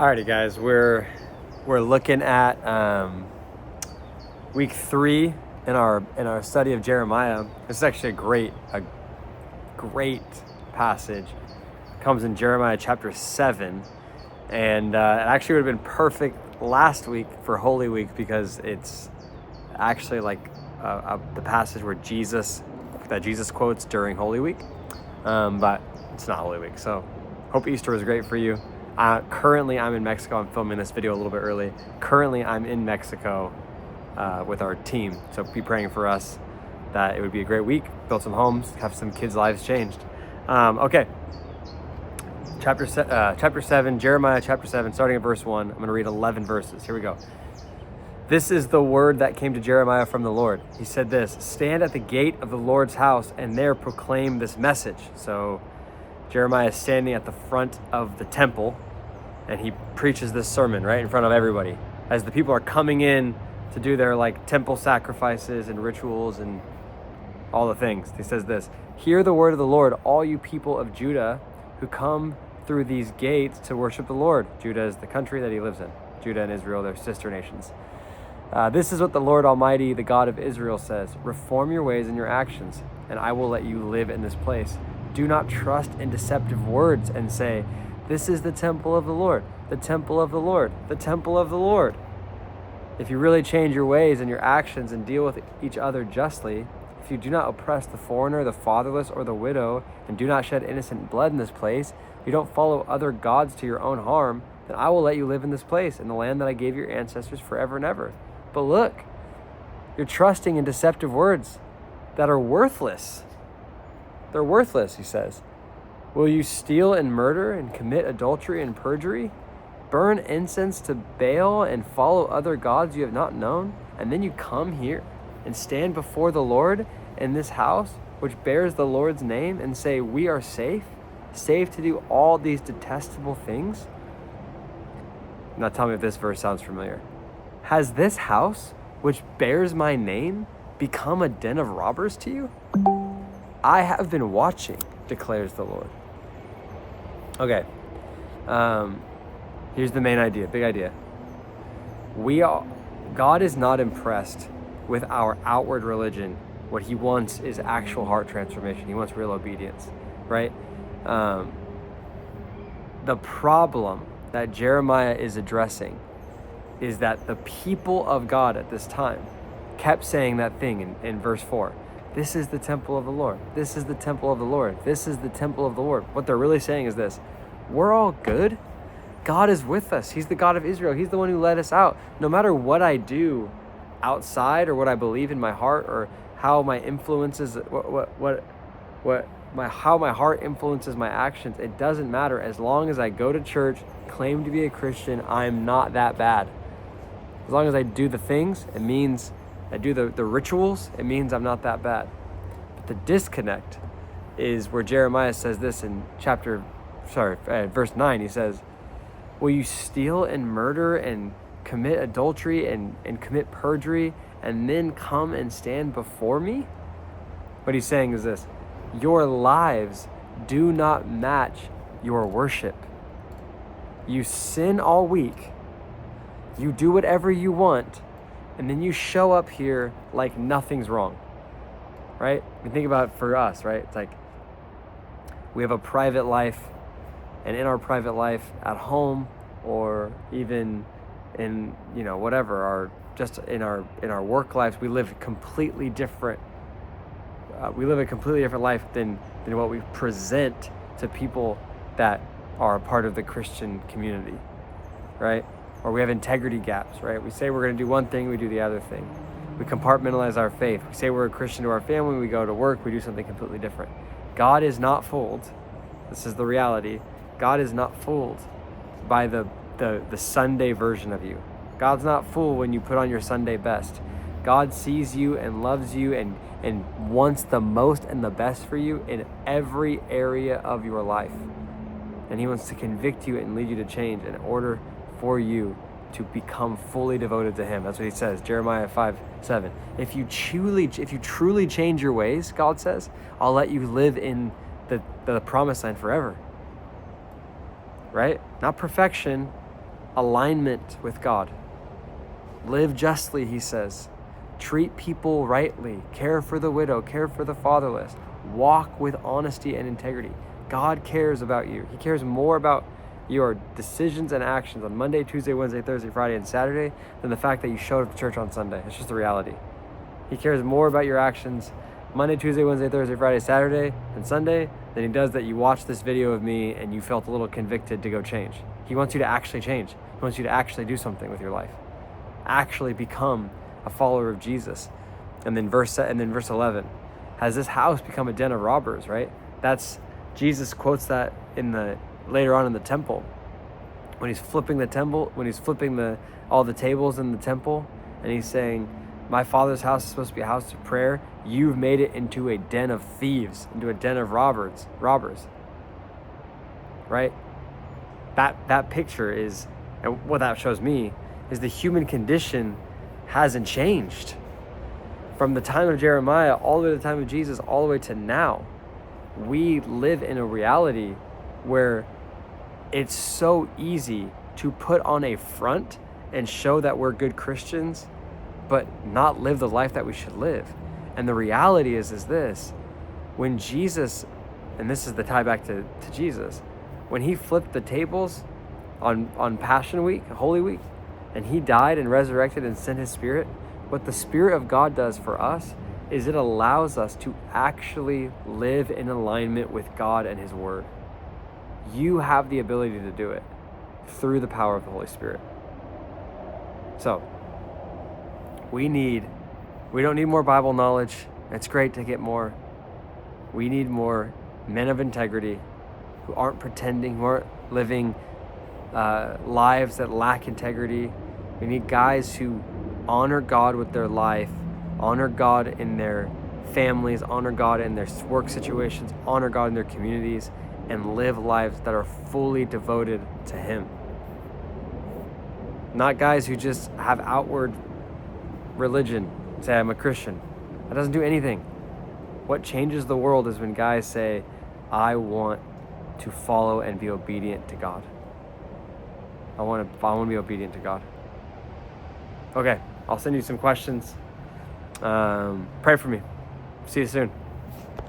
Alrighty, guys, we're looking at week 3 in our study of Jeremiah. This is actually a great passage. It comes in Jeremiah chapter 7, and it actually would have been perfect last week for Holy Week because it's actually like the passage where Jesus quotes during Holy Week, but it's not Holy Week. So hope Easter was great for you. Currently, I'm in Mexico. I'm filming this video a little bit early. Currently, I'm in Mexico with our team. So be praying for us that it would be a great week. Build some homes, have some kids' lives changed. Okay. Chapter 7, Jeremiah chapter 7, starting at verse 1. I'm going to read 11 verses. Here we go. This is the word that came to Jeremiah from the Lord. He said this: stand at the gate of the Lord's house and there proclaim this message. So Jeremiah is standing at the front of the temple, and he preaches this sermon right in front of everybody as the people are coming in to do their temple sacrifices and rituals and all the things. He says this: hear the word of the Lord, all you people of Judah who come through these gates to worship the Lord. Judah is the country that he lives in. Judah and Israel, they're sister nations. This is what the Lord Almighty, the God of Israel, says: reform your ways and your actions, and I will let you live in this place. Do not trust in deceptive words and say, this is the temple of the Lord, the temple of the Lord, the temple of the Lord. If you really change your ways and your actions and deal with each other justly, if you do not oppress the foreigner, the fatherless, or the widow, and do not shed innocent blood in this place, you don't follow other gods to your own harm, then I will let you live in this place, in the land that I gave your ancestors forever and ever. But look, you're trusting in deceptive words that are worthless. They're worthless, he says. Will you steal and murder and commit adultery and perjury? Burn incense to Baal and follow other gods you have not known? And then you come here and stand before the Lord in this house, which bears the Lord's name, and say, we are safe to do all these detestable things? Now tell me if this verse sounds familiar. Has this house, which bears my name, become a den of robbers to you? I have been watching, declares the Lord. Okay. Here's the main idea, big idea. God is not impressed with our outward religion. What he wants is actual heart transformation. He wants real obedience, right? The problem that Jeremiah is addressing is that the people of God at this time kept saying that thing in verse 4. This is the temple of the Lord. This is the temple of the Lord. This is the temple of the Lord. What they're really saying is this: we're all good. God is with us. He's the God of Israel. He's the one who led us out. No matter what I do outside or what I believe in my heart or how my influences, how my heart influences my actions, it doesn't matter. As long as I go to church, claim to be a Christian, I'm not that bad. As long as I do the things, it means I do the rituals, it means I'm not that bad. But the disconnect is where Jeremiah says this in verse 9. He says, will you steal and murder and commit adultery and commit perjury and then come and stand before me? What he's saying is this: your lives do not match your worship. You sin all week, you do whatever you want, and then you show up here like nothing's wrong, right? I mean, think about it for us, right? It's like we have a private life, and in our private life at home or even in, whatever, in our work lives, we live completely different. We live a completely different life than what we present to people that are a part of the Christian community, right? Or we have integrity gaps, right? We say we're going to do one thing, we do the other thing. We compartmentalize our faith. We say we're a Christian to our family, we go to work, we do something completely different. God is not fooled. This is the reality. God is not fooled by the Sunday version of you. God's not fooled when you put on your Sunday best. God sees you and loves you and wants the most and the best for you in every area of your life. And he wants to convict you and lead you to change in order for you to become fully devoted to him. That's what he says, Jeremiah 5:7. If you truly change your ways, God says, I'll let you live in the promised land forever. Right? Not perfection, alignment with God. Live justly, he says. Treat people rightly. Care for the widow. Care for the fatherless. Walk with honesty and integrity. God cares about you. He cares more about your decisions and actions on Monday, Tuesday, Wednesday, Thursday, Friday, and Saturday than the fact that you showed up to church on Sunday. It's just the reality. He cares more about your actions Monday, Tuesday, Wednesday, Thursday, Friday, Saturday, and Sunday than he does that you watched this video of me and you felt a little convicted to go change. He wants you to actually change. He wants you to actually do something with your life. Actually become a follower of Jesus. And then verse 11, has this house become a den of robbers, right? That's Jesus quotes that later on in the temple. When he's flipping all the tables in the temple, and he's saying, my Father's house is supposed to be a house of prayer. You've made it into a den of thieves, into a den of robbers, right? That picture is, and what that shows me is the human condition hasn't changed. From the time of Jeremiah all the way to the time of Jesus, all the way to now, we live in a reality where it's so easy to put on a front and show that we're good Christians, but not live the life that we should live. And the reality is this: when Jesus, and this is the tie back to Jesus, when he flipped the tables on Passion Week, Holy Week, and he died and resurrected and sent his Spirit, what the Spirit of God does for us is it allows us to actually live in alignment with God and his word. You have the ability to do it through the power of the Holy Spirit. So, we don't need more Bible knowledge. It's great to get more. We need more men of integrity who aren't pretending, who aren't living lives that lack integrity. We need guys who honor God with their life, honor God in their families, honor God in their work situations, honor God in their communities, and live lives that are fully devoted to him. Not guys who just have outward religion, say I'm a Christian. That doesn't do anything. What changes the world is when guys say, I want to follow and be obedient to God. I want to be obedient to God. Okay, I'll send you some questions. Pray for me. See you soon.